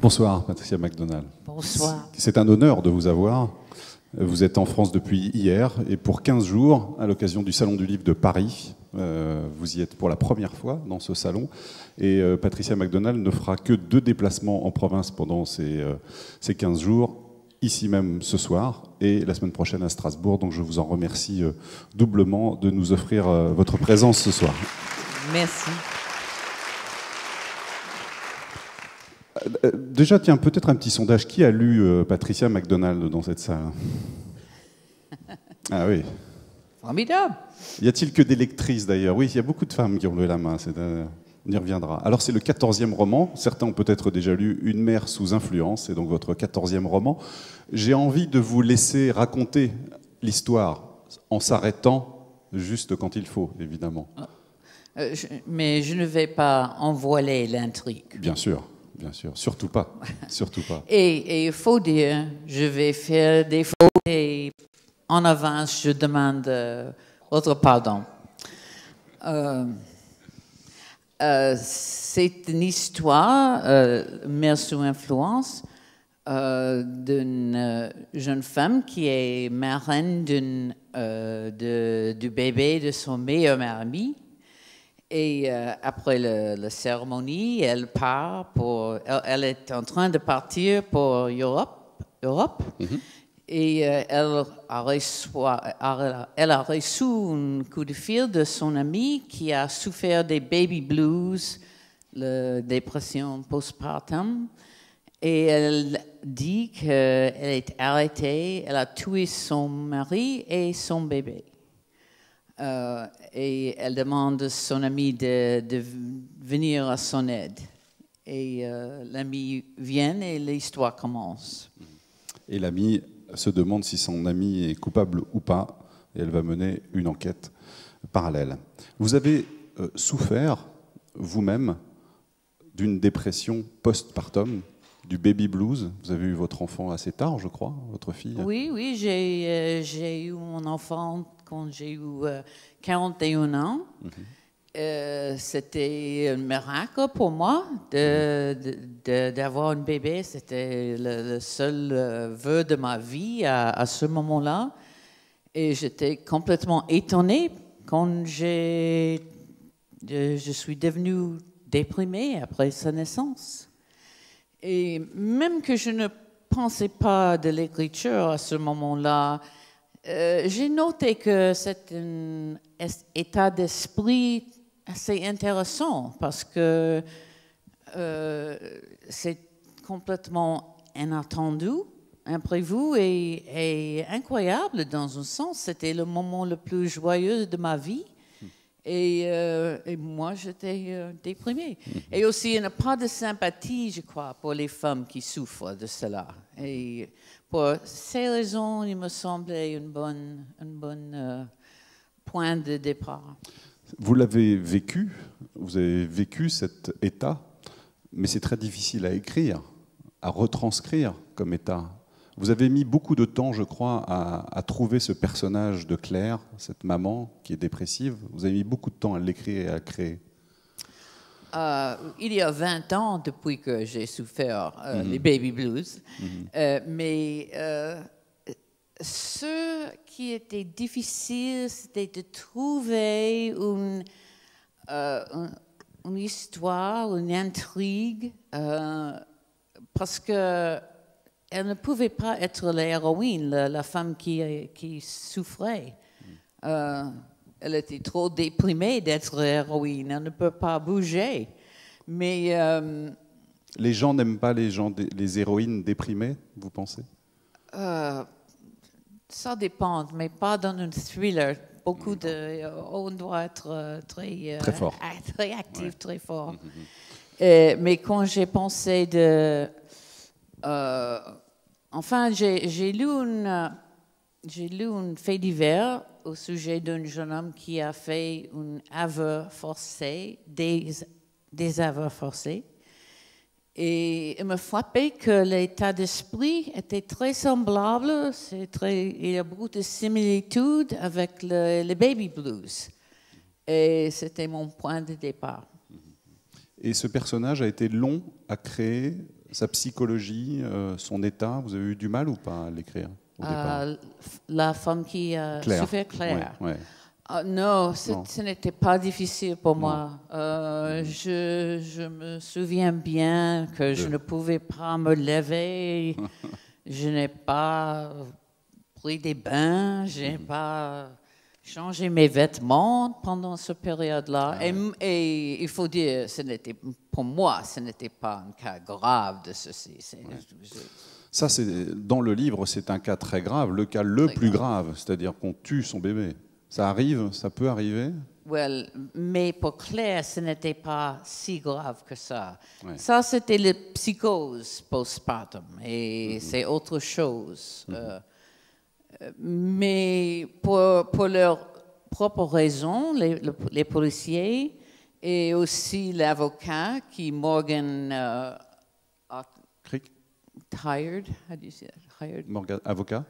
Bonsoir, Patricia McDonald. Bonsoir. C'est un honneur de vous avoir. Vous êtes en France depuis hier et pour 15 jours, à l'occasion du Salon du Livre de Paris. Vous y êtes pour la première fois dans ce salon. Et Patricia McDonald ne fera que 2 déplacements en province pendant ces 15 jours, ici même ce soir et la semaine prochaine à Strasbourg. Donc je vous en remercie doublement de nous offrir votre présence ce soir. Merci. Déjà, tiens, peut-être un petit sondage. Qui a lu Patricia McDonald dans cette salle? Ah oui. Formidable. Y a-t-il que des lectrices d'ailleurs? Oui, il y a beaucoup de femmes qui ont levé la main. On y reviendra. Alors, c'est le 14e roman. Certains ont peut-être déjà lu Une mère sous influence. C'est donc votre 14e roman. J'ai envie de vous laisser raconter l'histoire en s'arrêtant juste quand il faut, évidemment. Mais je ne vais pas envoiler l'intrigue. Bien sûr. Bien sûr, surtout pas, surtout pas. Et il faut dire, je vais faire des fautes et en avance, je demande votre pardon. C'est une histoire, mère sous influence, d'une jeune femme qui est marraine du bébé de son meilleur ami. Et après la cérémonie, elle part elle est en train de partir pour Europe. Mm-hmm. Et elle a reçu un coup de fil de son ami qui a souffert des baby blues, la dépression postpartum. Et elle dit qu'elle est arrêtée, elle a tué son mari et son bébé. Et elle demande à son ami de venir à son aide. Et l'ami vient et l'histoire commence. Et l'ami se demande si son ami est coupable ou pas. Et elle va mener une enquête parallèle. Vous avez souffert, vous-même, d'une dépression post-partum, du baby blues. Vous avez eu votre enfant assez tard, je crois, votre fille. Oui, j'ai eu mon enfant quand j'ai eu 41 ans. Mm-hmm. C'était un miracle pour moi d'avoir un bébé. C'était le seul vœu de ma vie à ce moment-là. Et j'étais complètement étonnée quand je suis devenue déprimée après sa naissance. Et même que je ne pensais pas de l'écriture à ce moment-là, j'ai noté que c'est un état d'esprit assez intéressant parce que c'est complètement inattendu, imprévu et incroyable dans un sens. C'était le moment le plus joyeux de ma vie. Et moi, j'étais déprimée. Et aussi, il n'y a pas de sympathie, je crois, pour les femmes qui souffrent de cela. Et pour ces raisons, il me semblait un bon point de départ. Vous l'avez vécu, vous avez vécu cet état, mais c'est très difficile à écrire, à retranscrire comme état. Vous avez mis beaucoup de temps, je crois, à trouver ce personnage de Claire, cette maman qui est dépressive. Vous avez mis beaucoup de temps à l'écrire et à créer. Il y a 20 ans depuis que j'ai souffert les baby blues. Mais ce qui était difficile, c'était de trouver une histoire, une intrigue, parce que elle ne pouvait pas être l'héroïne, la femme qui souffrait. Elle était trop déprimée d'être héroïne. Elle ne peut pas bouger. Mais les gens n'aiment pas les héroïnes déprimées, vous pensez? Ça dépend, mais pas dans un thriller. On doit être très fort, très actif, ouais. Très fort. Mais quand j'ai pensé enfin, j'ai lu un fait divers au sujet d'un jeune homme qui a fait un aveu forcé, des aveux forcés. Et il me frappait que l'état d'esprit était très semblable. Il y a beaucoup de similitudes avec les baby blues. Et c'était mon point de départ. Et ce personnage a été long à créer, sa psychologie, son état, vous avez eu du mal ou pas à l'écrire au départ? La femme qui a souffert, Claire. Ouais, ouais. Non, Non. ce n'était pas difficile pour moi. Je me souviens bien que je ne pouvais pas me lever. Je n'ai pas pris des bains. Je n'ai pas changé mes vêtements pendant cette période-là. Et il faut dire, pour moi, ce n'était pas un cas grave de ceci. Ça, dans le livre, c'est un cas très grave, le cas le plus grave, c'est-à-dire qu'on tue son bébé. Ça arrive, ça peut arriver. Mais pour Claire, ce n'était pas si grave que ça. Ouais. Ça, c'était la psychose postpartum, et c'est autre chose. Mais pour leurs propres raisons, les policiers et aussi l'avocat qui, Morgan, Crick, hired, how do you say that? Hired? Morgan, avocat.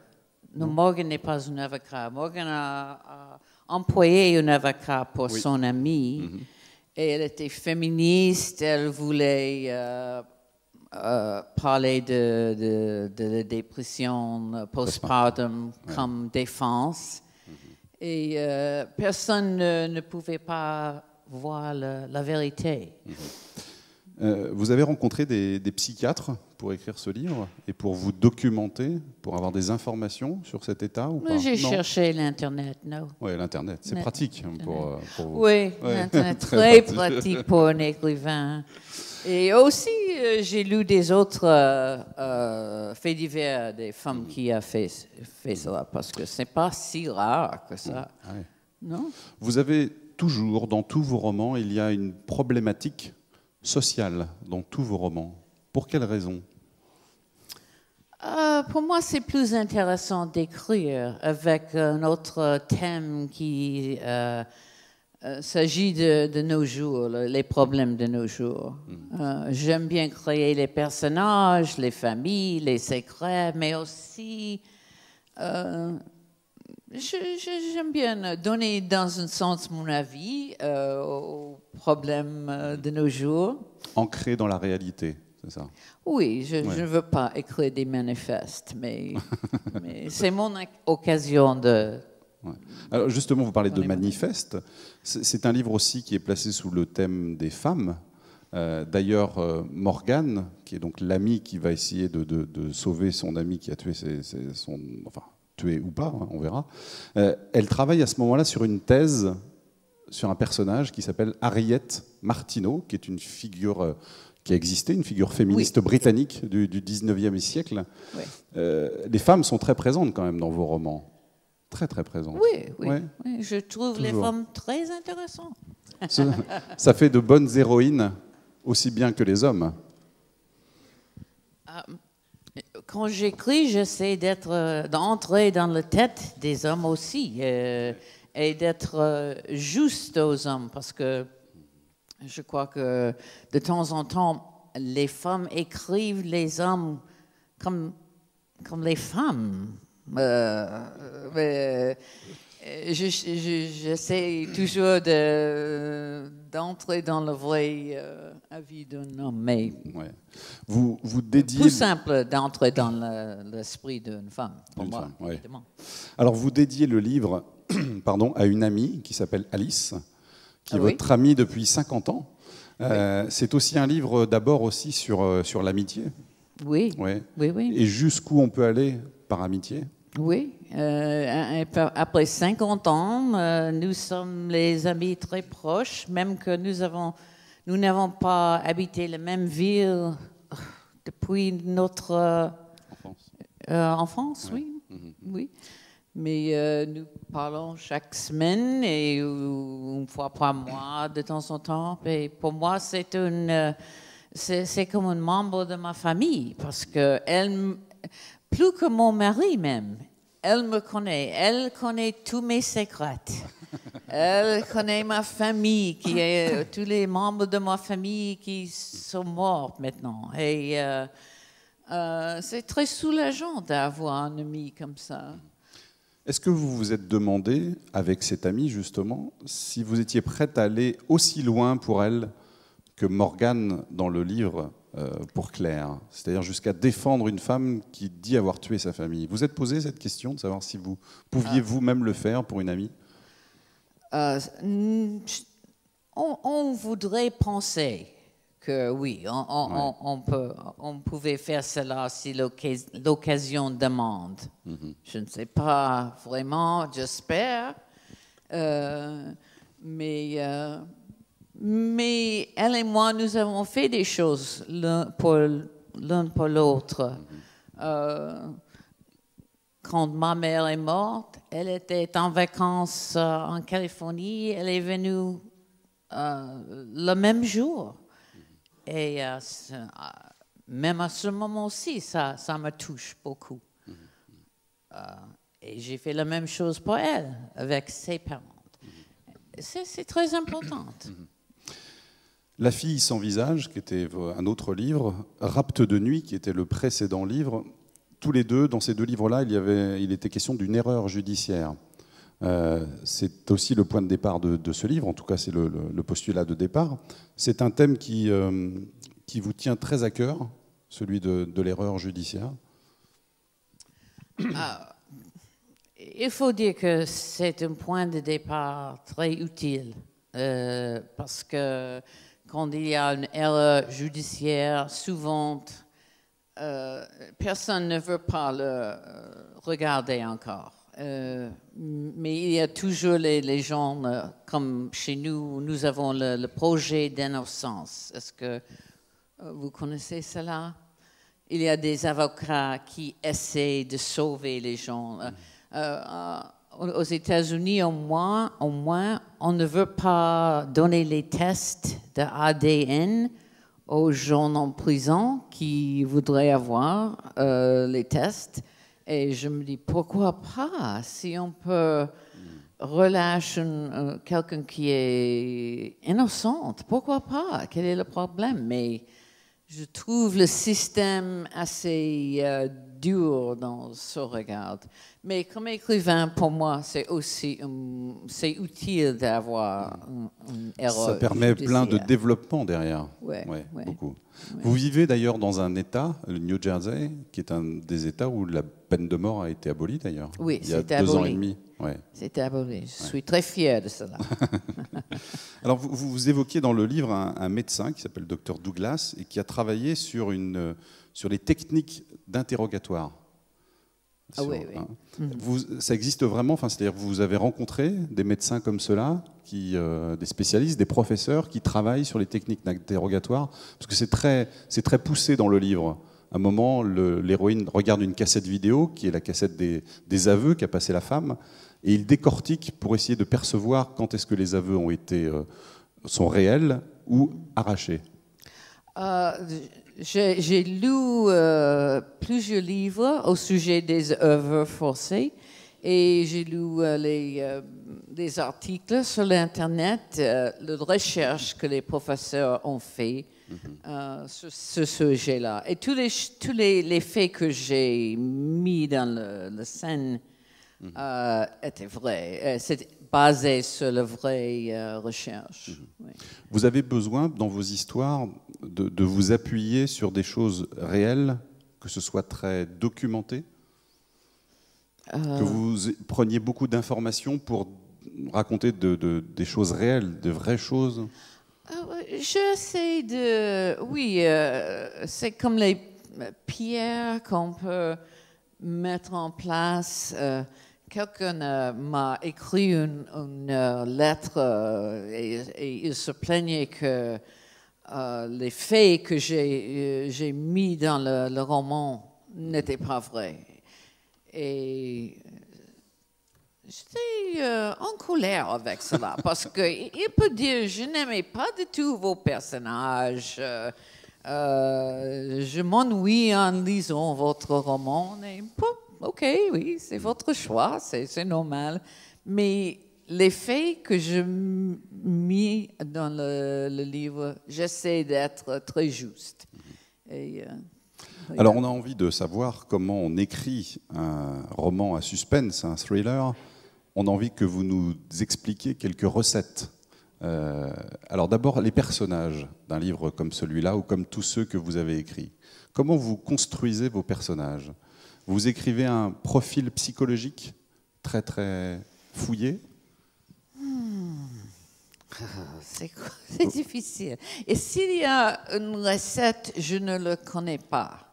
Non, Morgan n'est pas un avocat. Morgan a employé un avocat pour son amie. Et elle était féministe. Elle voulait parler de la dépression postpartum comme défense. Et personne ne pouvait pas voir la vérité. Vous avez rencontré des psychiatres pour écrire ce livre et pour vous documenter, pour avoir des informations sur cet état ou pas? J'ai cherché l'Internet, non. Oui, l'Internet, c'est pratique pour vous. Oui, l'Internet, très pratique pour un écrivain. Et aussi, j'ai lu des autres faits divers des femmes qui ont fait cela, parce que ce n'est pas si rare que ça. Ouais. Non? Vous avez toujours, dans tous vos romans, il y a une problématique sociale dans tous vos romans. Pour quelle raison? Pour moi, c'est plus intéressant d'écrire avec un autre thème qui s'agit de nos jours, les problèmes de nos jours. J'aime bien créer les personnages, les familles, les secrets, mais aussi j'aime bien donner dans un sens mon avis aux problèmes de nos jours. Ancré dans la réalité, c'est ça? Oui, je ne veux pas écrire des manifestes, mais c'est mon occasion de... Ouais. Alors justement, vous parlez de manifeste. C'est un livre aussi qui est placé sous le thème des femmes. D'ailleurs, Morgane, qui est donc l'amie qui va essayer de sauver son ami qui a tué tué ou pas, hein, on verra. Elle travaille à ce moment-là sur une thèse sur un personnage qui s'appelle Harriet Martineau, qui est une figure qui a existé, une figure féministe britannique du 19e siècle. Oui. Les femmes sont très présentes quand même dans vos romans. Très, très présentes. Oui, je trouve Toujours. les femmes très intéressantes. Ça fait de bonnes héroïnes, aussi bien que les hommes. Quand j'écris, j'essaie d'entrer dans la tête des hommes aussi et d'être juste aux hommes, parce que je crois que de temps en temps, les femmes écrivent les hommes comme les femmes. J'essaie toujours d'entrer dans le vrai avis d'un homme, mais vous dédiez... plus simple d'entrer dans l'esprit d'une femme, pour moi, évidemment. Alors, vous dédiez le livre à une amie qui s'appelle Alice, qui est votre amie depuis 50 ans. C'est aussi un livre d'abord aussi sur l'amitié. Oui. Et jusqu'où on peut aller par amitié? Oui. Après 50 ans, nous sommes les amis très proches, même que nous n'avons pas habité la même ville depuis notre enfance, oui. Mais nous parlons chaque semaine et une fois par mois de temps en temps. Et pour moi, c'est comme un membre de ma famille parce que plus que mon mari même, elle me connaît. Elle connaît tous mes secrets. Elle connaît ma famille, tous les membres de ma famille qui sont morts maintenant. Et c'est très soulageant d'avoir un ami comme ça. Est-ce que vous vous êtes demandé, avec cette amie justement, si vous étiez prête à aller aussi loin pour elle que Morgane dans le livre pour Claire, c'est-à-dire jusqu'à défendre une femme qui dit avoir tué sa famille. Vous êtes posé cette question de savoir si vous pouviez vous-même le faire pour une amie? On voudrait penser que oui, on pouvait faire cela si l'occasion demande. Je ne sais pas vraiment, j'espère. Mais elle et moi, nous avons fait des choses l'un pour l'autre. Quand ma mère est morte, elle était en vacances en Californie. Elle est venue le même jour. Et même à ce moment-ci, ça me touche beaucoup. Et j'ai fait la même chose pour elle, avec ses parents. C'est très important. La fille sans visage, qui était un autre livre, Rapte de nuit, qui était le précédent livre, tous les deux, dans ces deux livres-là, il était question d'une erreur judiciaire. C'est aussi le point de départ de ce livre, en tout cas c'est le postulat de départ. C'est un thème qui vous tient très à cœur, celui de l'erreur judiciaire. Il faut dire que c'est un point de départ très utile, parce que quand il y a une erreur judiciaire, souvent, personne ne veut pas le regarder encore. Mais il y a toujours les gens, comme chez nous, nous avons le projet d'innocence. Est-ce que vous connaissez cela? Il y a des avocats qui essaient de sauver les gens. Aux États-Unis, au moins, on ne veut pas donner les tests de ADN aux gens en prison qui voudraient avoir les tests. Et je me dis, pourquoi pas? Si on peut relâcher quelqu'un qui est innocent, pourquoi pas? Quel est le problème? Mais je trouve le système assez dur dans ce regard. Mais comme écrivain, pour moi, c'est aussi c'est utile d'avoir une erreur. Ça permet plein de développement derrière. Oui, beaucoup. Ouais. Vous vivez d'ailleurs dans un État, le New Jersey, qui est un des États où la peine de mort a été abolie d'ailleurs. Oui, il y a 2 ans et demi. Ouais. C'était aboli. Je suis très fier de cela. Alors, vous évoquiez dans le livre un médecin qui s'appelle Dr Douglas et qui a travaillé sur les techniques d'interrogatoire. Oui. Ça existe vraiment, c'est-à-dire vous avez rencontré des médecins comme ceux-là, des spécialistes, des professeurs qui travaillent sur les techniques d'interrogatoire, parce que c'est très poussé dans le livre. À un moment, l'héroïne regarde une cassette vidéo, qui est la cassette des aveux qu'a passé la femme, et il décortique pour essayer de percevoir quand est-ce que les aveux sont réels ou arrachés. J'ai lu plusieurs livres au sujet des œuvres forcées et j'ai lu des articles sur l'Internet, les recherches que les professeurs ont fait sur ce sujet-là. Et tous les faits que j'ai mis dans la scène étaient vrais. C'était basé sur la vraie recherche. Oui. Vous avez besoin, dans vos histoires, de vous appuyer sur des choses réelles, que ce soit très documenté, que vous preniez beaucoup d'informations pour raconter des choses réelles, de vraies choses. J'essaie de... Oui, c'est comme les pierres qu'on peut mettre en place. Quelqu'un m'a écrit une lettre et il se plaignait que les faits que j'ai mis dans le roman n'étaient pas vrais. Et j'étais en colère avec cela parce qu'il peut dire « Je n'aimais pas du tout vos personnages. Je m'ennuie en lisant votre roman. » Et, OK, oui, c'est votre choix, c'est normal. Mais les faits que je mis dans le livre, j'essaie d'être très juste. Et, alors, on a envie de savoir comment on écrit un roman à suspense, un thriller. On a envie que vous nous expliquiez quelques recettes Alors d'abord, les personnages d'un livre comme celui-là ou comme tous ceux que vous avez écrits. Comment vous construisez vos personnages? Vous écrivez un profil psychologique très très fouillé? C'est difficile. Et s'il y a une recette, je ne le connais pas.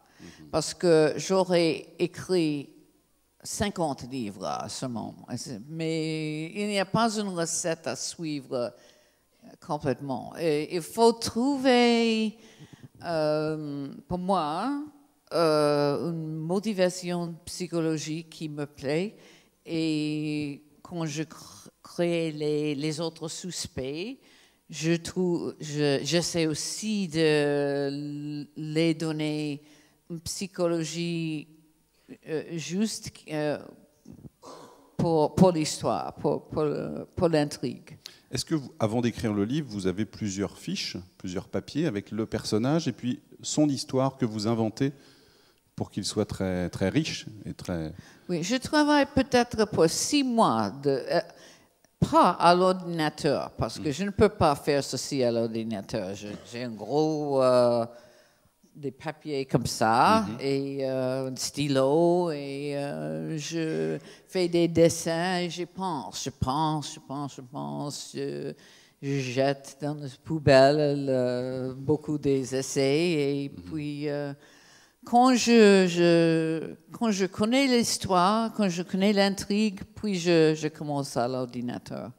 Parce que j'aurais écrit 50 livres à ce moment. Mais il n'y a pas une recette à suivre complètement. Et il faut trouver, pour moi, une motivation psychologique qui me plaît. Et quand je crée les autres suspects, j'essaie aussi de les donner une psychologie juste pour l'histoire, pour l'intrigue. Est-ce que, avant d'écrire le livre, vous avez plusieurs fiches, plusieurs papiers avec le personnage et puis son histoire que vous inventez pour qu'il soit très, très riche et très... Oui, je travaille peut-être pour 6 mois, pas à l'ordinateur, parce que je ne peux pas faire ceci à l'ordinateur. J'ai un gros... des papiers comme ça et un stylo et je fais des dessins et je pense, je jette dans la poubelle beaucoup des essais et puis quand je connais l'histoire, quand je connais l'intrigue, puis je commence à l'ordinateur.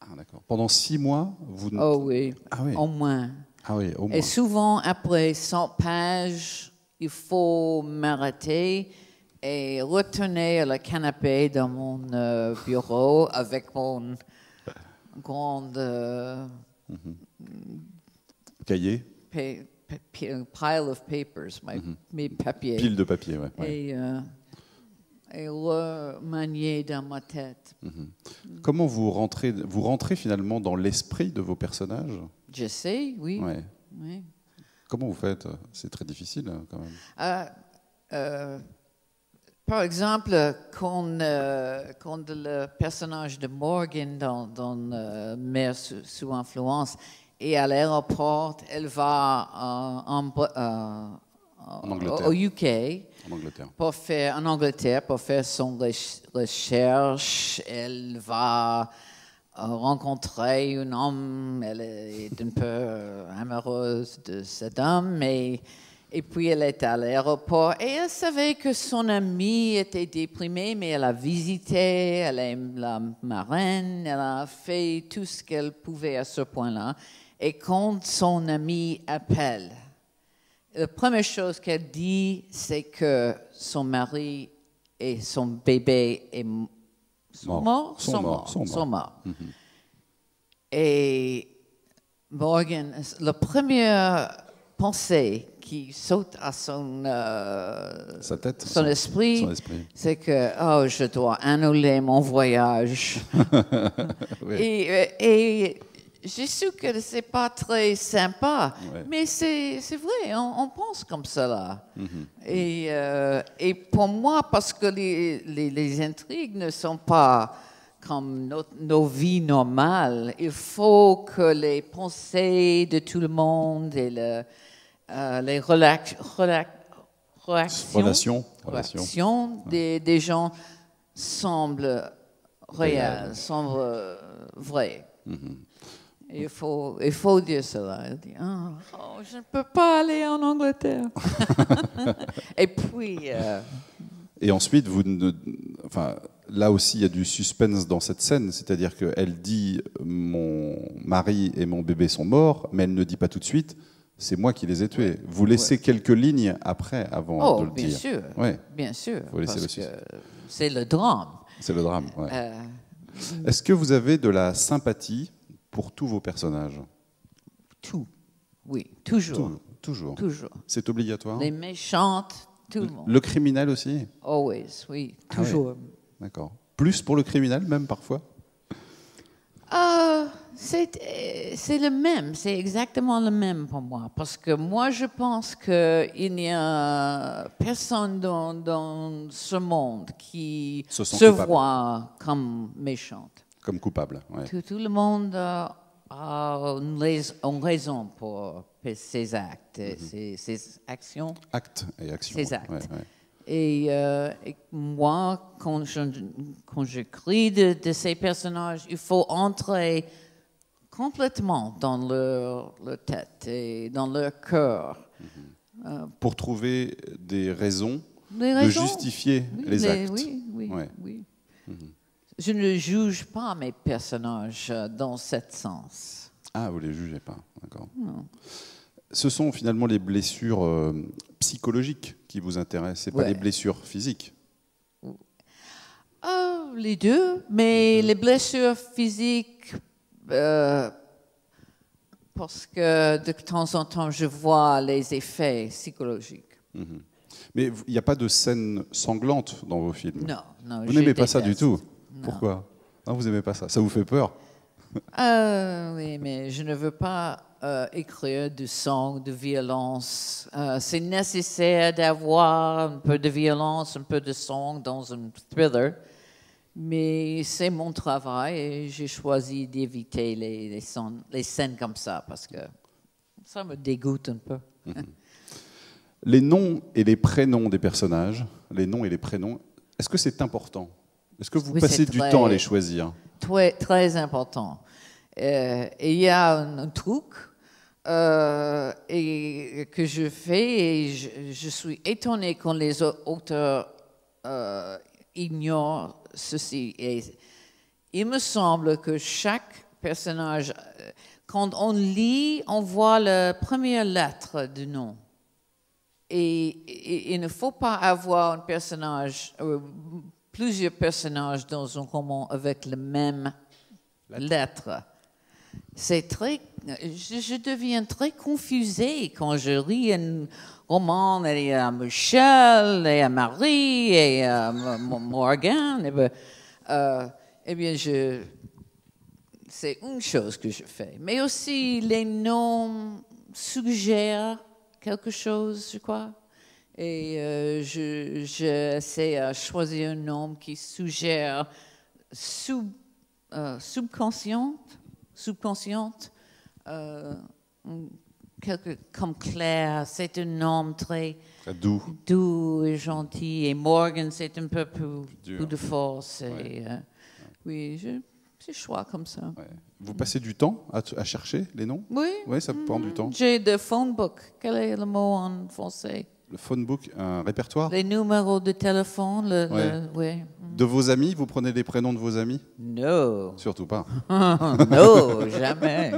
Ah d'accord. Pendant 6 mois, vous... Oh oui, ah, oui. au moins. Ah oui, au moins. Et souvent, après 100 pages, il faut m'arrêter et retourner à le canapé dans mon bureau avec mon grand cahier, pile of papers, mes papiers. Pile de papier, ouais. Et remanier dans ma tête. Comment vous rentrez finalement dans l'esprit de vos personnages? J'essaie, oui. Ouais. Oui. Comment vous faites? C'est très difficile quand même. Par exemple, quand le personnage de Morgan dans Mère sous influence est à l'aéroport, elle va En Angleterre. au UK En Angleterre. en Angleterre pour faire son recherche. Elle va rencontrer un homme, elle est un peu amoureuse de cet homme, et puis elle est à l'aéroport et elle savait que son ami était déprimé, mais elle a visité, elle aime la marraine, elle a fait tout ce qu'elle pouvait à ce point-là. Et quand son ami appelle, la première chose qu'elle dit, c'est que son mari et son bébé sont morts. Et Morgan, la première pensée qui saute à son esprit, c'est que je dois annuler mon voyage. Oui. Et j'ai su que c'est pas très sympa, mais c'est vrai, on pense comme cela. Et pour moi, parce que les intrigues ne sont pas comme nos vies normales, il faut que les pensées de tout le monde et les relations des gens semblent réelles, semblent vraies. Il faut dire cela. Il dit, je ne peux pas aller en Angleterre. Et puis... Et ensuite, là aussi, il y a du suspense dans cette scène, c'est-à-dire qu'elle dit « mon mari et mon bébé sont morts », mais elle ne dit pas tout de suite « c'est moi qui les ai tués ». Vous laissez quelques lignes après, avant de le dire. Sûr. Bien sûr. Parce que c'est le drame. C'est le drame, oui. Est-ce que vous avez de la sympathie pour tous vos personnages? Tout, oui, toujours. Toujours. Toujours. C'est obligatoire? Les méchantes, tout le monde. Le criminel aussi? Always, oui, toujours. D'accord. Plus pour le criminel, même parfois? C'est le même, c'est exactement le même pour moi. Parce que moi, je pense qu'il n'y a personne dans ce monde qui se voit comme méchante. Comme coupable, Tout le monde une raison pour ses actes, ses actions. Actes et actions. Ses actes. Ouais, ouais. Et moi, quand j'écris de ces personnages, il faut entrer complètement dans leur tête et dans leur cœur. Pour trouver des raisons Les de raisons, justifier oui, les actes. Oui. Ouais. Je ne juge pas mes personnages dans ce sens. Ah, vous ne les jugez pas, d'accord. Non. Ce sont finalement les blessures psychologiques qui vous intéressent, et pas les blessures physiques. Les deux, mais les blessures physiques, parce que de temps en temps, je vois les effets psychologiques. Mais il n'y a pas de scène sanglante dans vos films. Non. Vous n'aimez pas ça du déteste. tout. Non. Pourquoi? Non, vous n'aimez pas ça. Ça vous fait peur? Oui, mais je ne veux pas écrire du sang, de violence. C'est nécessaire d'avoir un peu de violence, un peu de sang dans un thriller, mais c'est mon travail et j'ai choisi d'éviter les scènes comme ça parce que ça me dégoûte un peu. Les noms et les prénoms des personnages, les noms et les prénoms, est-ce que c'est important? Est-ce que vous Oui, passez c'est du très- temps à les choisir? Très, très important. Et il y a un truc et que je fais et je suis étonnée quand les auteurs ignorent ceci. Et il me semble que chaque personnage, quand on lit, on voit la première lettre du nom. Et il ne faut pas avoir un personnage, plusieurs personnages dans un roman avec la même lettre. C'est très, je deviens très confusée quand je lis un roman. Il y a Michel, il y a Marie, et il y a Morgan. Eh bien, c'est une chose que je fais. Mais aussi, les noms suggèrent quelque chose, je crois. Et j'essaie de choisir un nom qui suggère subconsciente, comme Claire, c'est un nom très Très doux. doux et gentil. Et Morgan, c'est un peu plus de force. Ouais. Et, oui, c'est choix comme ça. Ouais. Vous passez du temps à chercher les noms? Oui. Oui, ça prend du temps. J'ai le phone book. Quel est le mot en français? Le phone book, un répertoire? Les numéros de téléphone. Oui. De vos amis? Vous prenez les prénoms de vos amis? Non. Surtout pas. Non, jamais.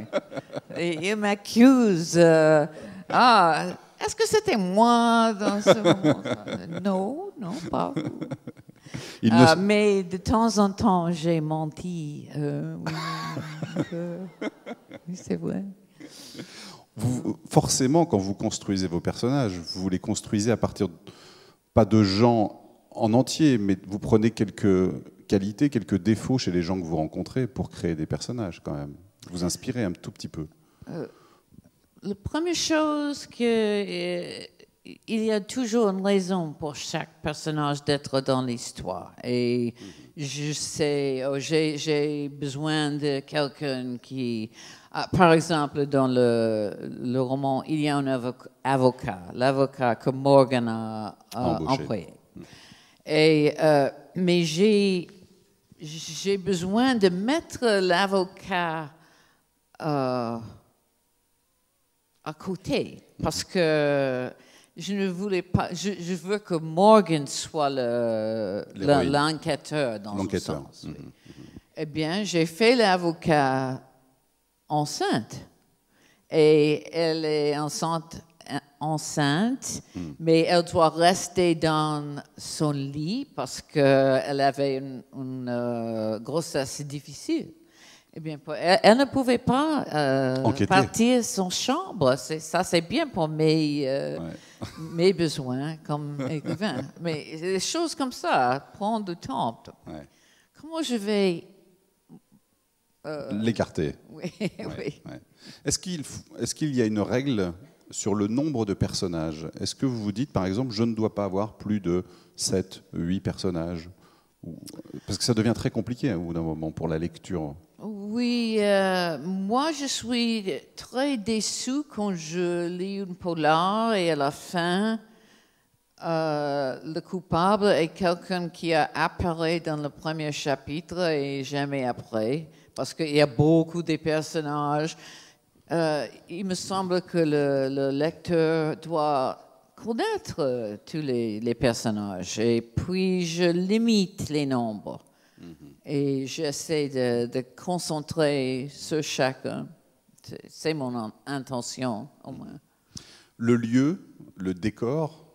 Et ils m'accusent. Est-ce que c'était moi dans ce moment? Non, pas vous. Il ne- Mais de temps en temps, j'ai menti. Oui, c'est vrai. Forcément, quand vous construisez vos personnages, vous les construisez à partir, pas de gens en entier, mais vous prenez quelques qualités, quelques défauts chez les gens que vous rencontrez pour créer des personnages quand même. Vous inspirez un tout petit peu. La première chose il y a toujours une raison pour chaque personnage d'être dans l'histoire. Et je sais, j'ai besoin de quelqu'un qui... par exemple, dans le roman, il y a un avocat, l'avocat que Morgan a employé. Et, mais j'ai besoin de mettre l'avocat à côté parce que je ne voulais pas. Je veux que Morgan soit l'enquêteur dans ce sens. Oui. Eh bien, j'ai fait l'avocat enceinte et elle est enceinte, mais elle doit rester dans son lit parce qu'elle avait une grossesse difficile. Eh bien, elle ne pouvait pas partir de son chambre. Ça, c'est bien pour mes besoins comme écrivain. Mais des choses comme ça prennent du temps. Ouais. Comment je vais... L'écarter. Oui, oui. Ouais. Est-ce qu'il y a une règle sur le nombre de personnages? Est-ce que vous vous dites, par exemple, je ne dois pas avoir plus de 7, 8 personnages? Parce que ça devient très compliqué au bout d'un moment pour la lecture. Oui, moi je suis très déçue quand je lis une polar et à la fin, le coupable est quelqu'un qui a apparu dans le premier chapitre et jamais après, parce qu'il y a beaucoup de personnages. Il me semble que le lecteur doit connaître tous les personnages et puis je limite les nombres. Et j'essaie de concentrer sur chacun. C'est mon intention, au moins. Le lieu, le décor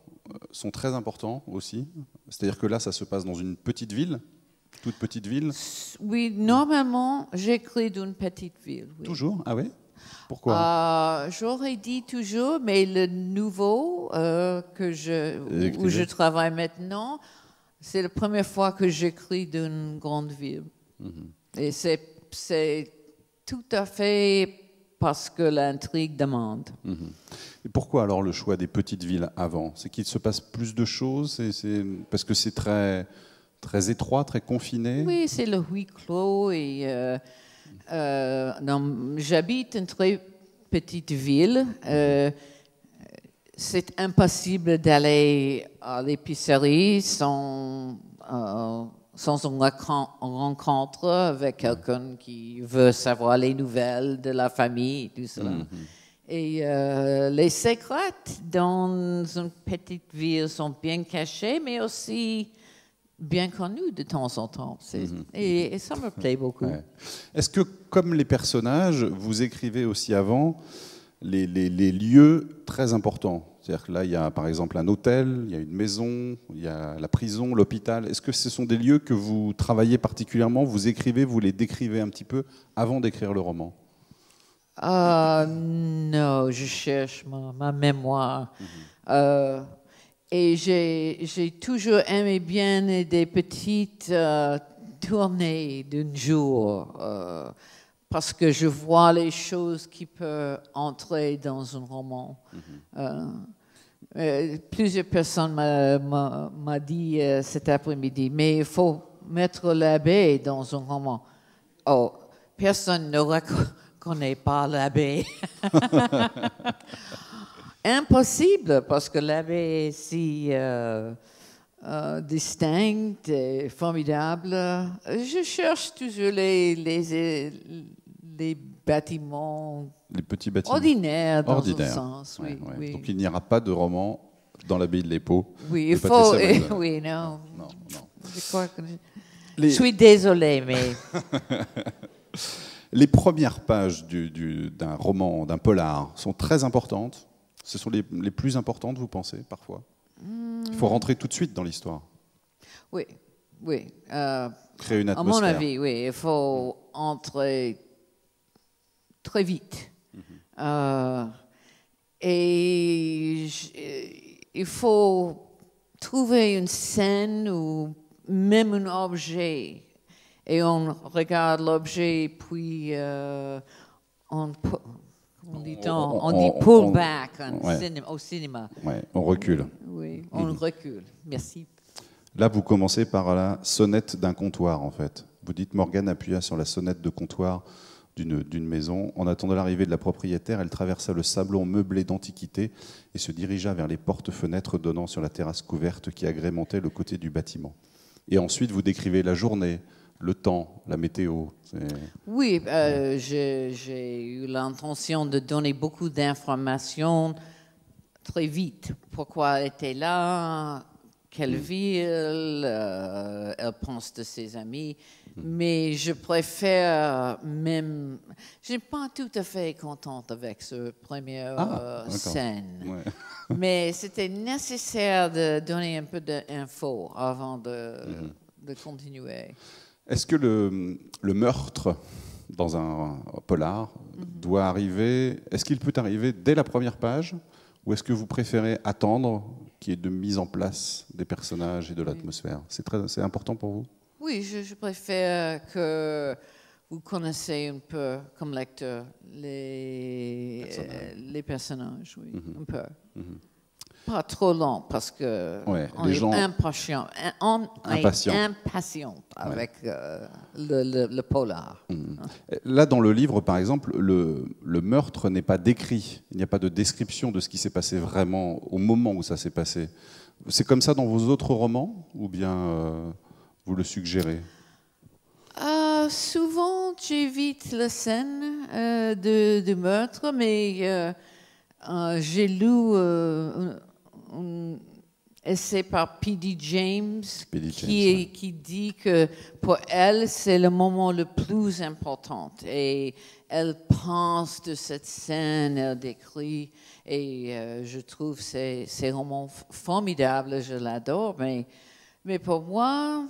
sont très importants aussi. C'est-à-dire que là, ça se passe dans une petite ville, toute petite ville. Oui, normalement, j'écris d'une petite ville. Oui. Toujours? Ah oui? Pourquoi? J'aurais dit toujours, mais le nouveau où je travaille maintenant, c'est la première fois que j'écris d'une grande ville. Et c'est tout à fait parce que l'intrigue demande. Et pourquoi alors le choix des petites villes avant? C'est qu'il se passe plus de choses? Parce que c'est très, très étroit, très confiné? Oui, c'est le huis clos. Et, j'habite une très petite ville. C'est impossible d'aller à l'épicerie sans une rencontre avec quelqu'un qui veut savoir les nouvelles de la famille et tout cela. Et les secrets dans une petite ville sont bien cachés, mais aussi bien connus de temps en temps. Et ça me plaît beaucoup. Ouais. Est-ce que, comme les personnages, vous écrivez aussi avant les lieux très importants? C'est-à-dire que là, il y a par exemple un hôtel, il y a une maison, il y a la prison, l'hôpital. Est-ce que ce sont des lieux que vous travaillez particulièrement, vous écrivez, vous les décrivez un petit peu avant d'écrire le roman? Non, je cherche ma mémoire. Et j'ai toujours aimé bien des petites tournées d'un jour. Parce que je vois les choses qui peuvent entrer dans un roman. Plusieurs personnes m'ont dit cet après-midi, mais il faut mettre l'abbé dans un roman. Oh, personne ne reconnaît pas l'abbé. Impossible, parce que l'abbé est si distinct et formidable. Je cherche toujours les bâtiments, les petits bâtiments ordinaires dans un sens. Ouais, Oui, ouais. oui. Donc il n'y aura pas de roman dans l'abbaye de l'Épau. Oui, il faut. Oui, non. Je crois que je suis désolée, mais. Les premières pages d'un roman, d'un polar, sont très importantes. Ce sont les plus importantes, vous pensez, parfois? Il faut rentrer tout de suite dans l'histoire. Oui, oui. Créer une atmosphère. À mon avis, oui. Il faut entrer très vite. Et il faut trouver une scène ou même un objet. Et on regarde l'objet, puis on dit pull back au cinéma. Ouais, on recule. Oui, on recule. Merci. Là, vous commencez par la sonnette d'un comptoir, en fait. Vous dites, Morgane appuya sur la sonnette de comptoir d'une maison. En attendant l'arrivée de la propriétaire, elle traversa le sablon meublé d'antiquité et se dirigea vers les portes-fenêtres donnant sur la terrasse couverte qui agrémentait le côté du bâtiment. Et ensuite, vous décrivez la journée, le temps, la météo. Oui, j'ai eu l'intention de donner beaucoup d'informations très vite. Pourquoi elle était là, quelle ville, elle pense de ses amis. Mais je préfère même... Je n'ai pas tout à fait contente avec cette première scène. Ouais. Mais c'était nécessaire de donner un peu d'infos avant de continuer. Est-ce que le meurtre dans un polar doit arriver... Est-ce qu'il peut arriver dès la première page? Ou est-ce que vous préférez attendre qu'il y ait de mise en place des personnages et de l'atmosphère? C'est important pour vous? Oui, je préfère que vous connaissez un peu, comme lecteur, les personnages, oui, un peu. Pas trop long, parce que on est impatient. Impatient avec le polar. Là, dans le livre, par exemple, le meurtre n'est pas décrit. Il n'y a pas de description de ce qui s'est passé vraiment au moment où ça s'est passé. C'est comme ça dans vos autres romans, ou bien vous le suggérez? Souvent, j'évite la scène de meurtre, mais j'ai lu un essai par P.D. James, qui dit que pour elle, c'est le moment le plus important. Et elle pense de cette scène, elle décrit, et je trouve ces romans formidables, je l'adore. Mais pour moi,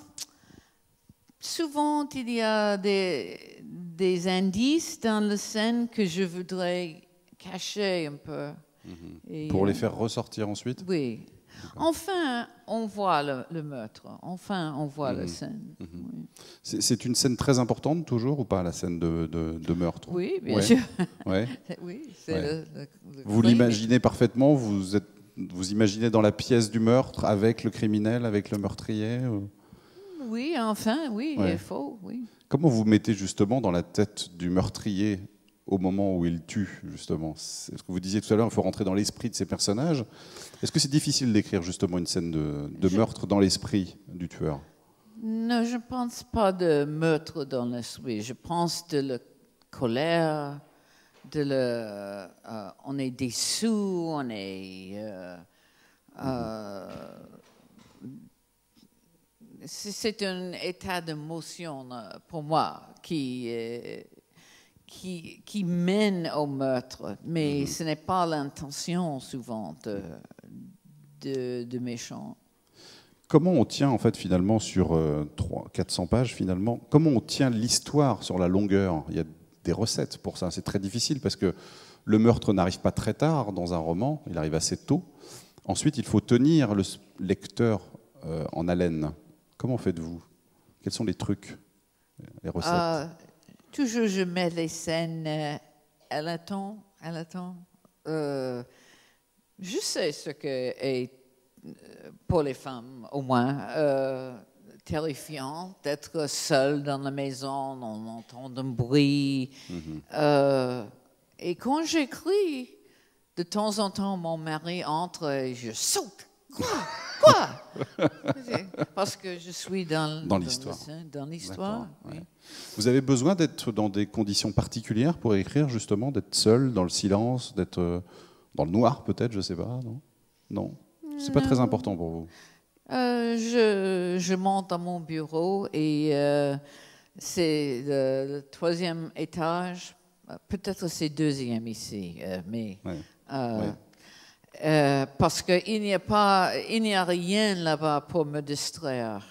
souvent, il y a des indices dans la scène que je voudrais cacher un peu. Et, pour les faire ressortir ensuite? Oui. Enfin, on voit le meurtre. Enfin, on voit la scène. Oui. C'est une scène très importante, toujours, ou pas, la scène de meurtre? Oui, bien sûr. Ouais. Oui, c'est vous l'imaginez parfaitement? Vous imaginez dans la pièce du meurtre, avec le criminel, avec le meurtrier? Oui, enfin, oui, il faut, oui. Comment vous mettez justement dans la tête du meurtrier au moment où il tue, justement? C'est ce que vous disiez tout à l'heure, il faut rentrer dans l'esprit de ces personnages. Est-ce que c'est difficile d'écrire justement une scène de meurtre dans l'esprit du tueur? Non, je ne pense pas de meurtre dans l'esprit. Je pense de la colère, on est déçu, on est... c'est un état d'émotion pour moi qui mène au meurtre, mais ce n'est pas l'intention souvent de méchant. Comment on tient en fait finalement sur 400 pages finalement, comment on tient l'histoire sur la longueur? Il y a des recettes pour ça, c'est très difficile parce que le meurtre n'arrive pas très tard dans un roman, il arrive assez tôt. Ensuite, il faut tenir le lecteur en haleine. Comment faites-vous? Quels sont les trucs, les recettes? Toujours, je mets les scènes à la temps. Je sais ce que est, pour les femmes au moins, terrifiant d'être seule dans la maison, on entend un bruit. Et quand j'écris, de temps en temps, mon mari entre et je saute. Quoi? Parce que je suis dans l'histoire. Oui. Vous avez besoin d'être dans des conditions particulières pour écrire, justement, d'être seul, dans le silence, d'être dans le noir, peut-être, je ne sais pas, non? Non. C'est pas très important pour vous? Je monte à mon bureau et c'est le 3e étage, peut-être c'est 2e ici, mais... parce qu'il n'y a rien là-bas pour me distraire.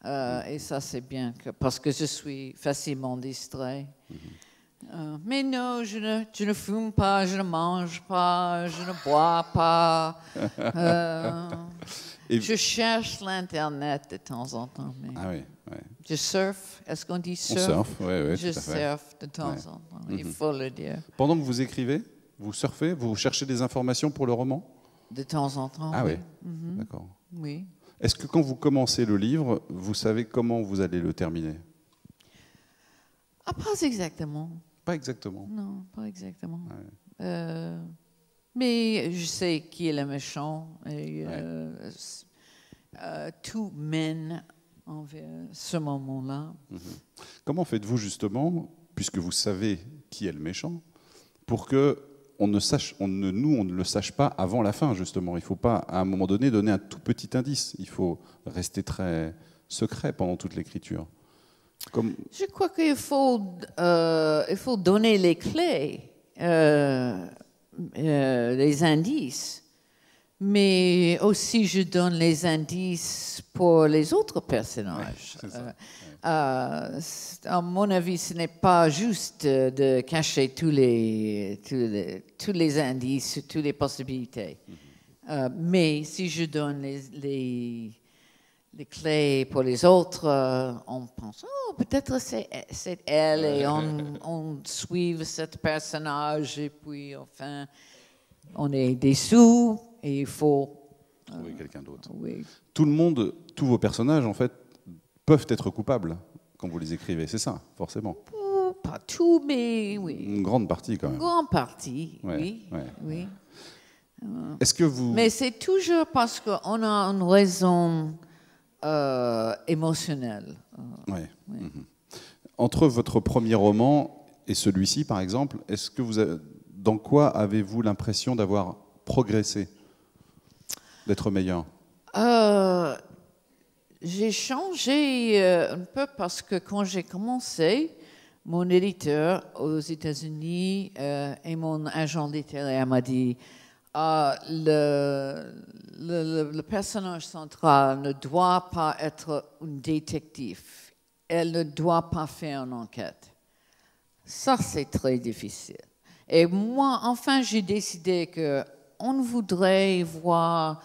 Et ça, c'est bien, parce que je suis facilement distrait. Mais non, je ne fume pas, je ne mange pas, je ne bois pas. Je cherche l'Internet de temps en temps. Mais je surfe. Est-ce qu'on dit surf? On surfe, oui. Je surfe de temps en temps, il faut le dire. Pendant que vous écrivez, vous surfez, vous cherchez des informations pour le roman? De temps en temps. Ah oui, d'accord. Oui. Est-ce que quand vous commencez le livre, vous savez comment vous allez le terminer? Pas exactement. Pas exactement? Non, pas exactement. Mais je sais qui est le méchant. Et, tout mène envers ce moment-là. Comment faites-vous justement, puisque vous savez qui est le méchant, pour que on ne le sache pas avant la fin, justement? Il ne faut pas, à un moment donné, donner un tout petit indice. Il faut rester très secret pendant toute l'écriture. Je crois qu'il faut donner les clés, les indices. Mais aussi, je donne les indices pour les autres personnages. À mon avis, ce n'est pas juste de cacher tous les indices, toutes les possibilités. Mais si je donne les clés pour les autres, on pense, peut-être c'est elle, et on suit ce personnage, et puis enfin... on est déçu et il faut trouver quelqu'un d'autre. Oui. Tout le monde, tous vos personnages, en fait, peuvent être coupables quand vous les écrivez. C'est ça, forcément. Pas tout, mais oui. Une grande partie, quand Une même. grande partie, Ouais, oui. ouais. Oui. Est-ce que vous... Mais c'est toujours parce qu'on a une raison émotionnelle. Ouais. Mhm. Entre votre premier roman et celui-ci, par exemple, est-ce que dans quoi avez-vous l'impression d'avoir progressé, d'être meilleur? J'ai changé un peu parce que quand j'ai commencé, mon éditeur aux États-Unis et mon agent littéraire m'a dit le personnage central ne doit pas être un détective. Elle ne doit pas faire une enquête. Ça, c'est très difficile. Et moi, enfin, j'ai décidé qu'on voudrait voir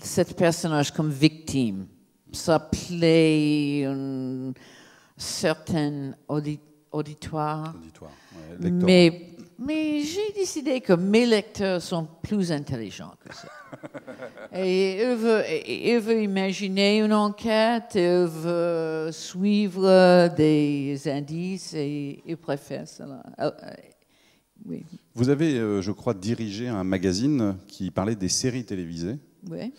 ce personnage comme victime. Ça plaît un certain auditoire. Ouais, mais j'ai décidé que mes lecteurs sont plus intelligents que ça. Et ils veulent imaginer une enquête, ils veulent suivre des indices et ils préfèrent cela. Oui. Vous avez, je crois, dirigé un magazine qui parlait des séries télévisées. Oui.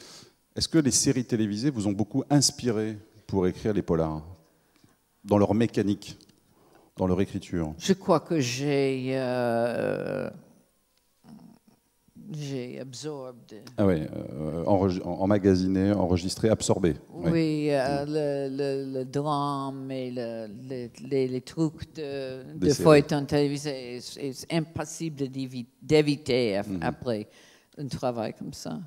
Est-ce que les séries télévisées vous ont beaucoup inspiré pour écrire les polars, dans leur mécanique, dans leur écriture? Je crois que j'ai absorbé. Ah oui, emmagasiné, enregistré, absorbé. Oui, ouais. le drame et les trucs de séries. feuilleton télévisé, c'est impossible d'éviter après un travail comme ça.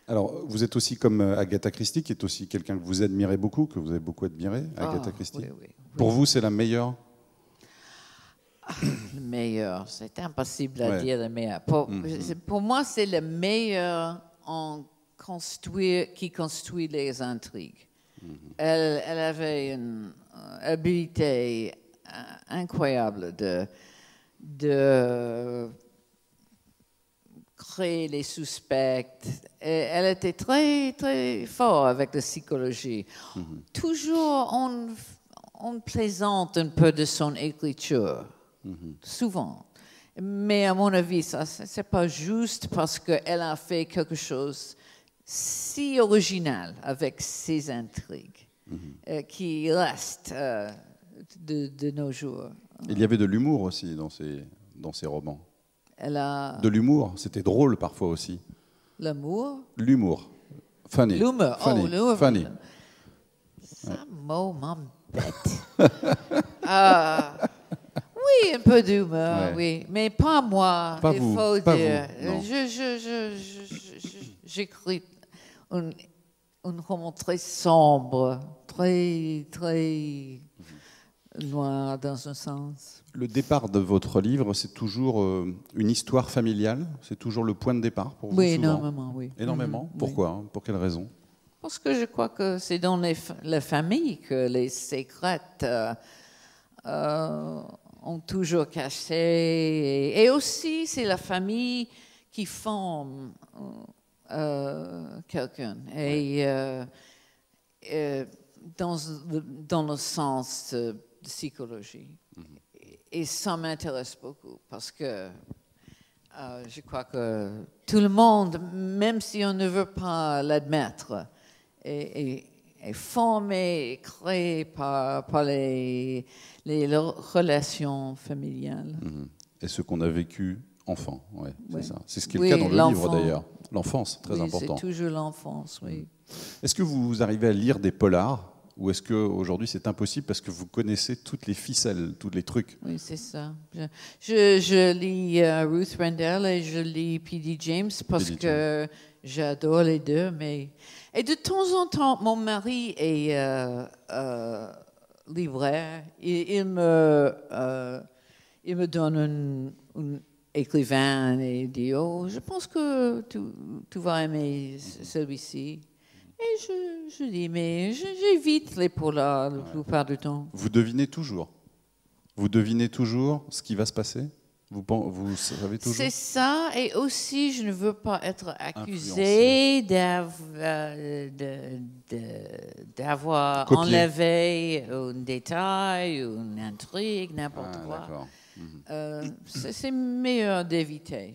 Alors, vous êtes aussi comme Agatha Christie, qui est aussi quelqu'un que vous admirez beaucoup, que vous avez beaucoup admiré, Agatha Christie. Oui, oui. Pour vous, c'est la meilleure? Le meilleur, c'est impossible à Ouais. dire le meilleur. Pour moi, c'est le meilleur qui construit les intrigues. Elle avait une habilité incroyable de créer les suspects. Et elle était très, très forte avec la psychologie. Toujours, on plaisante un peu de son écriture. Souvent. Mais à mon avis, ça, c'est pas juste parce qu'elle a fait quelque chose si original avec ses intrigues qui reste de nos jours. Il y avait de l'humour aussi dans ces romans. Elle a De l'humour, c'était drôle parfois aussi. l'amour. L'humour. Funny. L'humour. Funny. Oh, l'humour. Funny. Ça mot m'embête. Oui, un peu d'humour, oui. Mais pas moi, Pas il vous, faut pas dire. vous, non. J'écris un roman très sombre, très, très noir dans un sens. Le départ de votre livre, c'est toujours une histoire familiale? C'est toujours le point de départ pour vous? Oui, souvent énormément, oui. Énormément. Oui. Pourquoi hein? Pour quelle raison? Parce que je crois que c'est dans la famille que les secrets ont toujours caché. Et aussi, c'est la famille qui forme quelqu'un. Et dans le sens de psychologie. Et ça m'intéresse beaucoup parce que je crois que tout le monde, même si on ne veut pas l'admettre, est formé et créé par les relations familiales. Et ce qu'on a vécu enfant, ouais, Oui. c'est ça. C'est ce qui est Oui, le cas dans le livre l'enfant. d'ailleurs. L'enfance, très Oui, important. c'est toujours l'enfance, oui. Est-ce que vous arrivez à lire des polars ou est-ce qu'aujourd'hui c'est impossible parce que vous connaissez toutes les ficelles, tous les trucs? Oui, c'est ça. Je lis Ruth Rendell et je lis P.D. James parce P.D. que j'adore les deux. Et de temps en temps, mon mari est libraire. Il me donne un écrivain et dit « Oh, je pense que tu vas aimer celui-ci. » Et je dis « Mais j'évite les polars la plupart du temps. » Vous devinez toujours? Vous devinez toujours ce qui va se passer? Vous savez toujours? C'est ça, et aussi je ne veux pas être accusée d'avoir enlevé un détail ou une intrigue, n'importe quoi. D'accord. C'est meilleur d'éviter.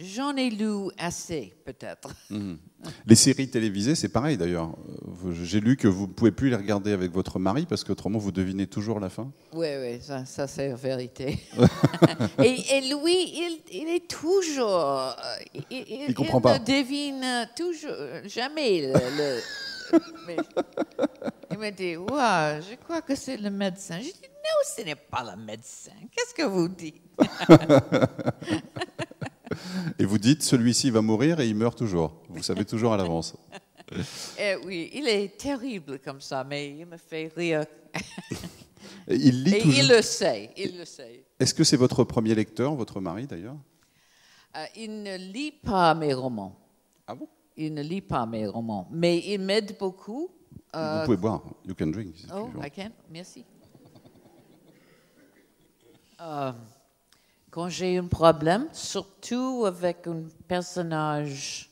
J'en ai lu assez, peut-être. Les séries télévisées, c'est pareil d'ailleurs. J'ai lu que vous ne pouvez plus les regarder avec votre mari parce qu'autrement vous devinez toujours la fin. Oui, ça c'est la vérité. et lui, il est toujours... Il comprend pas. ne devine toujours, jamais mais il me dit, ouais, je crois que c'est le médecin. Je dis, non, ce n'est pas le médecin. Qu'est-ce que vous dites? Et vous dites, celui-ci va mourir et il meurt toujours. Vous savez toujours à l'avance. Oui, il est terrible comme ça, mais il me fait rire. Il lit et toujours. il le sait. Est-ce que c'est votre premier lecteur, votre mari d'ailleurs? Il ne lit pas mes romans. Ah bon? Il ne lit pas mes romans, mais il m'aide beaucoup. Vous pouvez boire. You can drink. Oh, I can. Merci. Quand j'ai un problème, surtout avec un personnage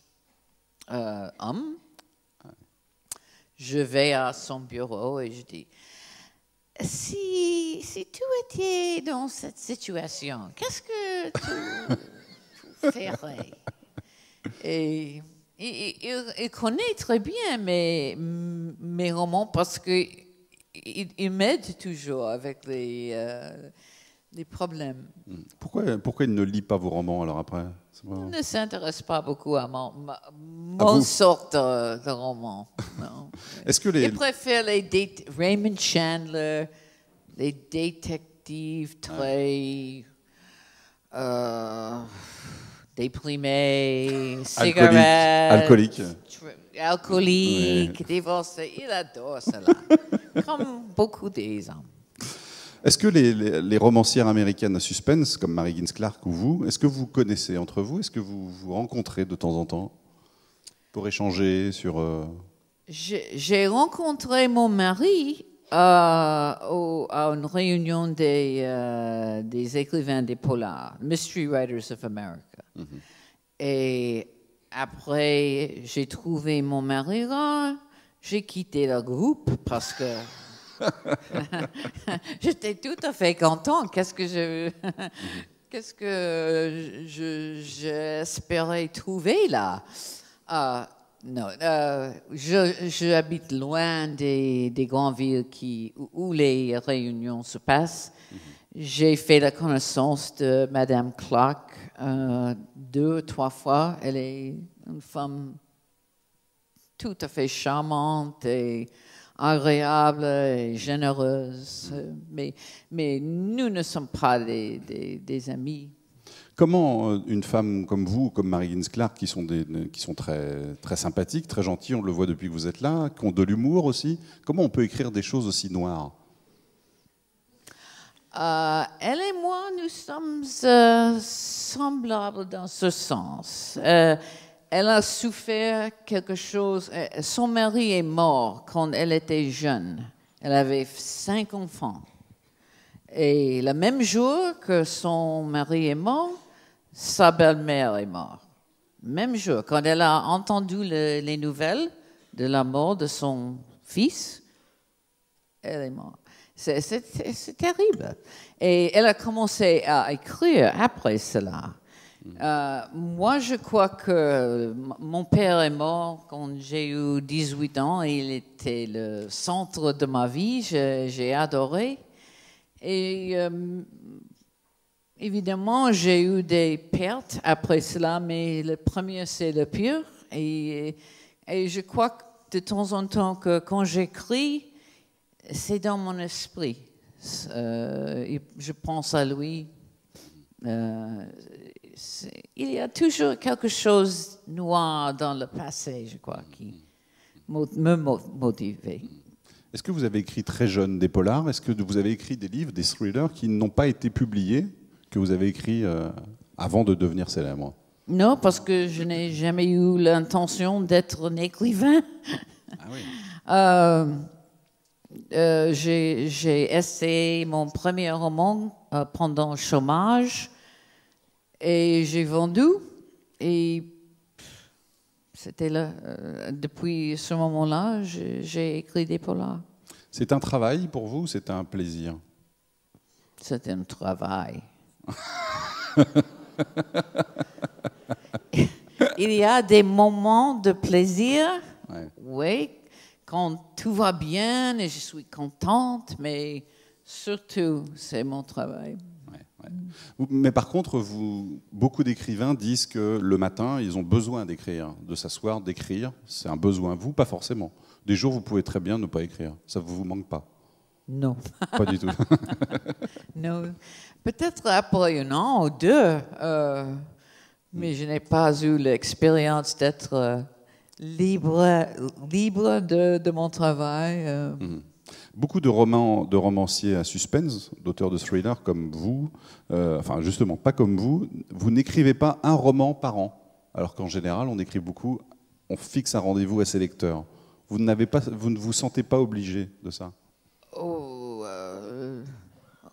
homme, je vais à son bureau et je dis, si tu étais dans cette situation, qu'est-ce que tu ferais? Et il connaît très bien mes romans parce qu'il m'aide toujours avec les problèmes. Pourquoi il ne lit pas vos romans alors après? Il ne s'intéresse pas beaucoup à mon sorte de roman. Non. Est-ce que Il préfère Raymond Chandler, les détectives très déprimés, cigarettes, alcooliques, divorcés. Il adore cela, comme beaucoup des hommes. Est-ce que les romancières américaines à suspense, comme Mary Higgins Clark ou vous, est-ce que vous connaissez entre vous? Est-ce que vous vous rencontrez de temps en temps pour échanger sur... J'ai rencontré mon mari à une réunion des écrivains des polars, Mystery Writers of America. Et après, j'ai trouvé mon mari, j'ai quitté le groupe parce que... J'étais tout à fait content. Qu'est-ce que j'espérais trouver là? Non, j'habite loin des grandes villes où les réunions se passent. J'ai fait la connaissance de Madame Clark 2 ou 3 fois. Elle est une femme tout à fait charmante et agréable et généreuse, mais nous ne sommes pas des amis. Comment une femme comme vous, comme Mary Higgins Clark, qui sont très, très sympathiques, très gentilles, on le voit depuis que vous êtes là, qui ont de l'humour aussi, comment on peut écrire des choses aussi noires? Elle et moi, nous sommes semblables dans ce sens. Elle a souffert quelque chose. Son mari est mort quand elle était jeune. Elle avait 5 enfants. Et le même jour que son mari est mort, sa belle-mère est morte. Même jour, quand elle a entendu les nouvelles de la mort de son fils, elle est morte. C'est terrible. Et elle a commencé à écrire après cela. Moi, je crois que mon père est mort quand j'ai eu 18 ans. Il était le centre de ma vie. J'ai adoré. Et évidemment, j'ai eu des pertes après cela, mais le premier, c'est le pire. Et je crois que de temps en temps, que quand j'écris, c'est dans mon esprit. Je pense à lui. Il y a toujours quelque chose de noir dans le passé, je crois, qui me motivait. Est-ce que vous avez écrit très jeune des polars? Est-ce que vous avez écrit des livres, des thrillers qui n'ont pas été publiés, que vous avez écrits avant de devenir célèbre? Non, parce que je n'ai jamais eu l'intention d'être un écrivain. Ah oui. J'ai essayé mon premier roman pendant le chômage. Et j'ai vendu. Et c'était là. Depuis ce moment-là, j'ai écrit des polars. C'est un travail pour vous ou c'est un plaisir? C'est un travail. Il y a des moments de plaisir, oui, quand tout va bien et je suis contente, mais surtout, c'est mon travail. Mais par contre, beaucoup d'écrivains disent que le matin, ils ont besoin d'écrire, de s'asseoir, d'écrire. C'est un besoin. Vous, pas forcément. Des jours, vous pouvez très bien ne pas écrire. Ça ne vous manque pas? Non. Pas du tout. Non. Peut-être après un an ou deux, mais je n'ai pas eu l'expérience d'être libre de mon travail. Beaucoup de romanciers à suspense, d'auteurs de thrillers comme vous, enfin justement pas comme vous n'écrivez pas un roman par an, alors qu'en général on écrit beaucoup, on fixe un rendez-vous à ses lecteurs. Vous ne vous sentez pas obligé de ça?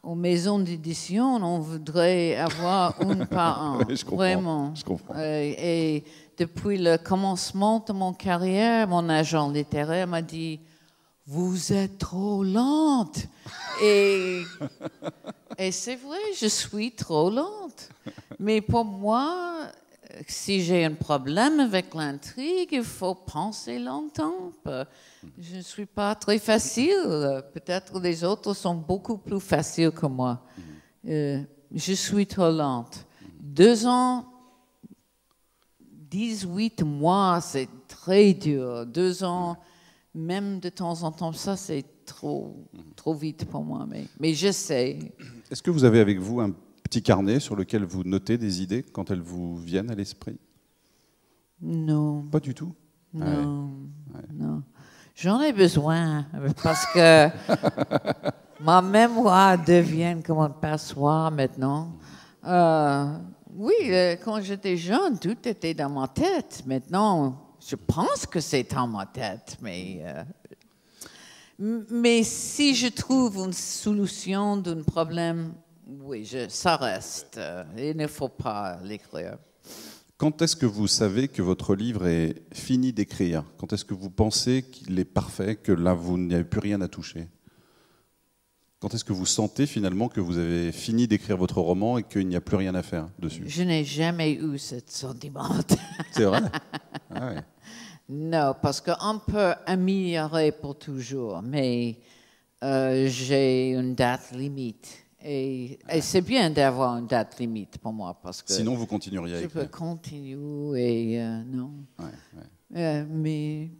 Aux maisons d'édition, on voudrait avoir une par an. Oui, je comprends, vraiment. Je comprends. Et depuis le commencement de mon carrière, mon agent littéraire m'a dit: vous êtes trop lente. Et c'est vrai, je suis trop lente. Mais pour moi, si j'ai un problème avec l'intrigue, il faut penser longtemps. Je ne suis pas très facile. Peut-être les autres sont beaucoup plus faciles que moi. Je suis trop lente. 2 ans, 18 mois, c'est très dur. 2 ans... Même de temps en temps, ça, c'est trop vite pour moi. Mais je sais. Est-ce que vous avez avec vous un petit carnet sur lequel vous notez des idées quand elles vous viennent à l'esprit? Non. Pas du tout? Non. Non. J'en ai besoin parce que ma mémoire devient comme un passoire maintenant. Oui, quand j'étais jeune, tout était dans ma tête. Maintenant, je pense que c'est dans ma tête, mais si je trouve une solution d'un problème, oui, ça reste. Il ne faut pas l'écrire. Quand est-ce que vous savez que votre livre est fini d'écrire? Quand est-ce que vous pensez qu'il est parfait, que là, vous n'avez plus rien à toucher? Quand est-ce que vous sentez finalement que vous avez fini d'écrire votre roman et qu'il n'y a plus rien à faire dessus? Je n'ai jamais eu ce sentiment. C'est vrai? Ah ouais. Non, parce qu'on peut améliorer pour toujours, mais j'ai une date limite. Et c'est bien d'avoir une date limite pour moi, parce que sinon vous continueriez à écrire. Je peux continuer et non. Mais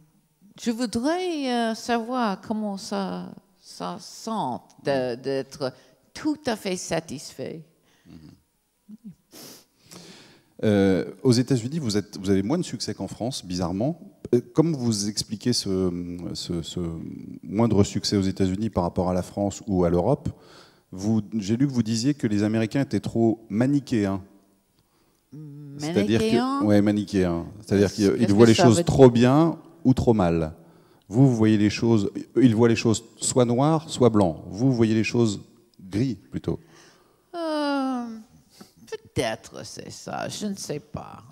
je voudrais savoir comment ça sent d'être tout à fait satisfait. Aux États-Unis, vous avez moins de succès qu'en France, bizarrement. Comment vous expliquez ce moindre succès aux États-Unis par rapport à la France ou à l'Europe? J'ai lu que vous disiez que les Américains étaient trop manichéens. Manichéens. C'est-à-dire qu'ils voient les choses trop bien ou trop mal. Vous voyez les choses, ils voient les choses soit noires, soit blancs. Vous voyez les choses gris plutôt. Peut-être c'est ça, je ne sais pas.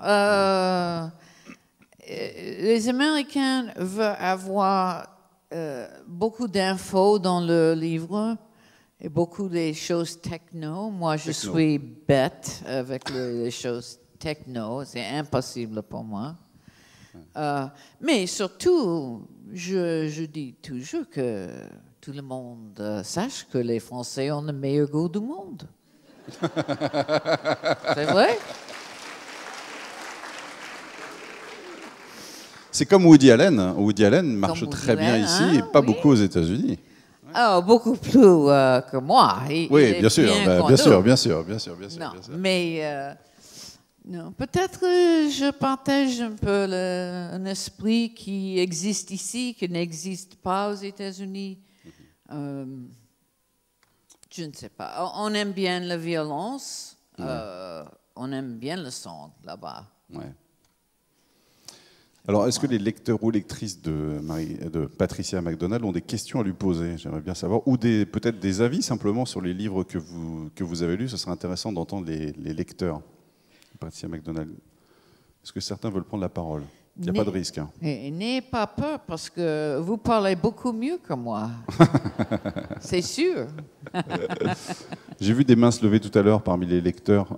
Les Américains veulent avoir beaucoup d'infos dans le livre et beaucoup des choses techno. Moi, je suis bête avec les choses techno, c'est impossible pour moi. Mais surtout, je dis toujours que tout le monde sache que les Français ont le meilleur goût du monde. C'est vrai? C'est comme Woody Allen. Woody Allen marche très bien ici et pas beaucoup aux États-Unis. Oh, beaucoup plus que moi. Oui, bien sûr, bien sûr. Non, mais non, peut-être je partage un peu un esprit qui existe ici, qui n'existe pas aux États-Unis. Je ne sais pas. On aime bien la violence. On aime bien le son là-bas. Ouais. Alors, est-ce que les lecteurs ou lectrices de Patricia McDonald ont des questions à lui poser? J'aimerais bien savoir. Ou peut-être des avis simplement sur les livres que vous avez lus. Ce serait intéressant d'entendre les lecteurs. Patricia MacDonald. Est-ce que certains veulent prendre la parole? Il n'y a pas de risque. Hein. N'ayez pas peur parce que vous parlez beaucoup mieux que moi. C'est sûr. J'ai vu des mains se lever tout à l'heure parmi les lecteurs.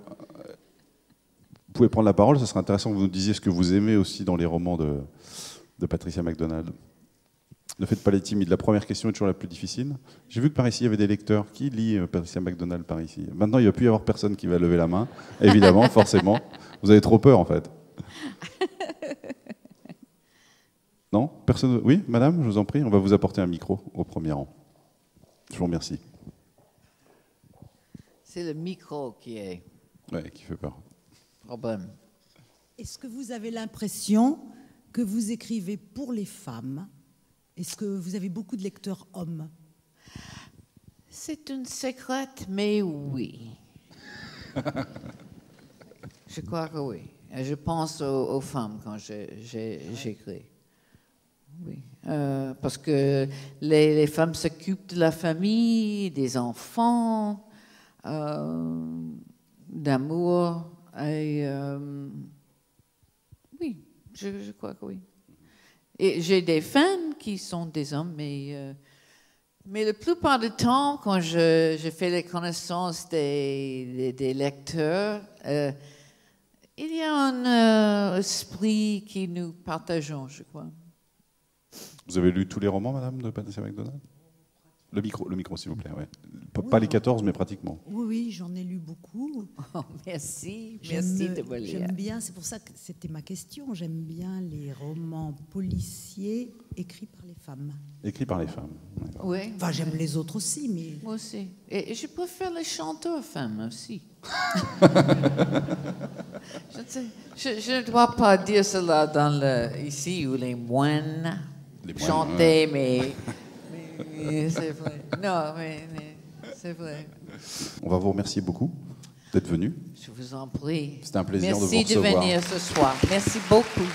Vous pouvez prendre la parole, ce serait intéressant que vous nous disiez ce que vous aimez aussi dans les romans de Patricia MacDonald. Ne faites pas les timides. La première question est toujours la plus difficile. J'ai vu que par ici, il y avait des lecteurs. Qui lit Patricia MacDonald par ici? Maintenant, il ne va plus y avoir personne qui va lever la main, évidemment, forcément. Vous avez trop peur, en fait. Non? Personne? Oui, madame, je vous en prie, on va vous apporter un micro au premier rang. Je vous remercie. C'est le micro qui est Qui fait peur. problème. Est-ce que vous avez l'impression que vous écrivez pour les femmes? Est-ce que vous avez beaucoup de lecteurs hommes? C'est une secrète, mais oui. Je crois que oui. Je pense aux femmes quand j'écris. Oui. Parce que les femmes s'occupent de la famille, des enfants, d'amour. Et oui, je crois que oui. Et j'ai des fans qui sont des hommes, mais la plupart du temps, quand je fais les connaissances des lecteurs, il y a un esprit qui nous partageons, je crois. Vous avez lu tous les romans, madame, de Patricia MacDonald? Le micro, s'il vous plaît. Ouais. Pas les 14, mais pratiquement. Oui, j'en ai lu beaucoup. Oh, merci de me lire. J'aime bien, c'est pour ça que c'était ma question, j'aime bien les romans policiers écrits par les femmes. Écrits par les femmes. Oui. Enfin, j'aime les autres aussi, mais... Moi aussi. Et je préfère les chanteurs femmes aussi. Je ne dois pas dire cela ici où les moines chantaient, mais c'est vrai. Non, mais c'est vrai. On va vous remercier beaucoup d'être venu. Je vous en prie. C'était un plaisir de vous recevoir. Merci de venir ce soir. Merci beaucoup.